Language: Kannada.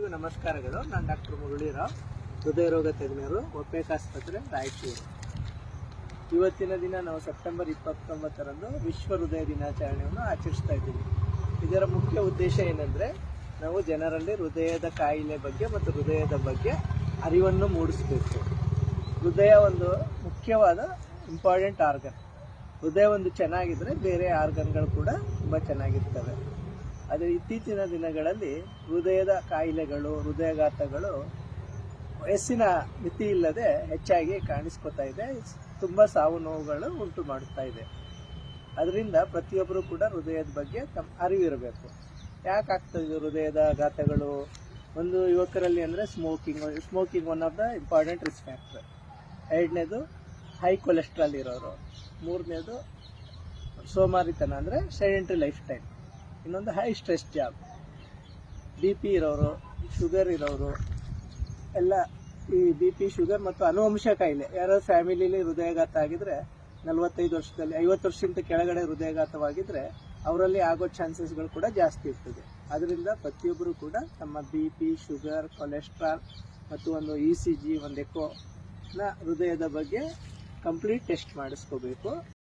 ಎಲ್ಲರಿಗೂ ನಮಸ್ಕಾರಗಳು. ನಾನು ಡಾಕ್ಟರ್ ಮುರಳೀರಾವ್, ಹೃದಯ ರೋಗ ತಜ್ಞರು, ಒಪೇಕ್ ಆಸ್ಪತ್ರೆ, ರಾಯಚೂರು. ಇವತ್ತಿನ ದಿನ ನಾವು ಸೆಪ್ಟೆಂಬರ್ 29ರಂದು ವಿಶ್ವ ಹೃದಯ ದಿನಾಚರಣೆಯನ್ನು ಆಚರಿಸ್ತಾ ಇದ್ದೀವಿ. ಇದರ ಮುಖ್ಯ ಉದ್ದೇಶ ಏನಂದರೆ, ನಾವು ಜನರಲ್ಲಿ ಹೃದಯದ ಕಾಯಿಲೆ ಬಗ್ಗೆ ಮತ್ತು ಹೃದಯದ ಬಗ್ಗೆ ಅರಿವನ್ನು ಮೂಡಿಸಬೇಕು. ಹೃದಯ ಒಂದು ಮುಖ್ಯವಾದ ಇಂಪಾರ್ಟೆಂಟ್ ಆರ್ಗನ್. ಹೃದಯ ಒಂದು ಚೆನ್ನಾಗಿದ್ದರೆ ಬೇರೆ ಆರ್ಗನ್ಗಳು ಕೂಡ ತುಂಬ ಚೆನ್ನಾಗಿರ್ತವೆ. ಆದರೆ ಇತ್ತೀಚಿನ ದಿನಗಳಲ್ಲಿ ಹೃದಯದ ಕಾಯಿಲೆಗಳು, ಹೃದಯಾಘಾತಗಳು ವಯಸ್ಸಿನ ಮಿತಿ ಇಲ್ಲದೆ ಹೆಚ್ಚಾಗಿ ಕಾಣಿಸ್ಕೊತಾ ಇದೆ. ತುಂಬ ಸಾವು ನೋವುಗಳು ಉಂಟು ಮಾಡುತ್ತಾ ಇದೆ. ಅದರಿಂದ ಪ್ರತಿಯೊಬ್ಬರು ಕೂಡ ಹೃದಯದ ಬಗ್ಗೆ ಅರಿವಿರಬೇಕು. ಯಾಕೆ ಆಗ್ತದೆ ಹೃದಯದ ಆಘಾತಗಳು? ಒಂದು ಯುವಕರಲ್ಲಿ ಅಂದರೆ smoking one of the important risk factor. ಎರಡನೇದು ಹೈ ಕೊಲೆಸ್ಟ್ರಾಲ್ ಇರೋರು. ಮೂರನೇದು ಸೋಮಾರಿತನ ಅಂದರೆ ಸೆಡೆಂಟರಿ ಲೈಫ್ ಸ್ಟೈಲ್. ಇನ್ನೊಂದು ಹೈ ಸ್ಟ್ರೆಸ್ ಜಾಬ್. BP ಇರೋರು, ಶುಗರ್ ಇರೋರು ಎಲ್ಲ ಈ BP, ಶುಗರ್ ಮತ್ತು ಅನುವಂಶ ಕಾಯಿಲೆ. ಯಾರೋ ಫ್ಯಾಮಿಲಿಲಿ ಹೃದಯಾಘಾತ ಆಗಿದ್ರೆ 45 ವರ್ಷದಲ್ಲಿ 50 ವರ್ಷಕ್ಕಿಂತ ಕೆಳಗಡೆ ಹೃದಯಾಘಾತವಾಗಿದ್ದರೆ ಅವರಲ್ಲಿ ಆಗೋ ಚಾನ್ಸಸ್ಗಳು ಕೂಡ ಜಾಸ್ತಿ ಇರ್ತದೆ. ಅದರಿಂದ ಪ್ರತಿಯೊಬ್ಬರು ಕೂಡ ತಮ್ಮ BP, ಶುಗರ್, ಕೊಲೆಸ್ಟ್ರಾಲ್ ಮತ್ತು ಒಂದು ECG, ಒಂದು ಎಕೋನ ಹೃದಯದ ಬಗ್ಗೆ ಕಂಪ್ಲೀಟ್ ಟೆಸ್ಟ್ ಮಾಡಿಸ್ಕೋಬೇಕು.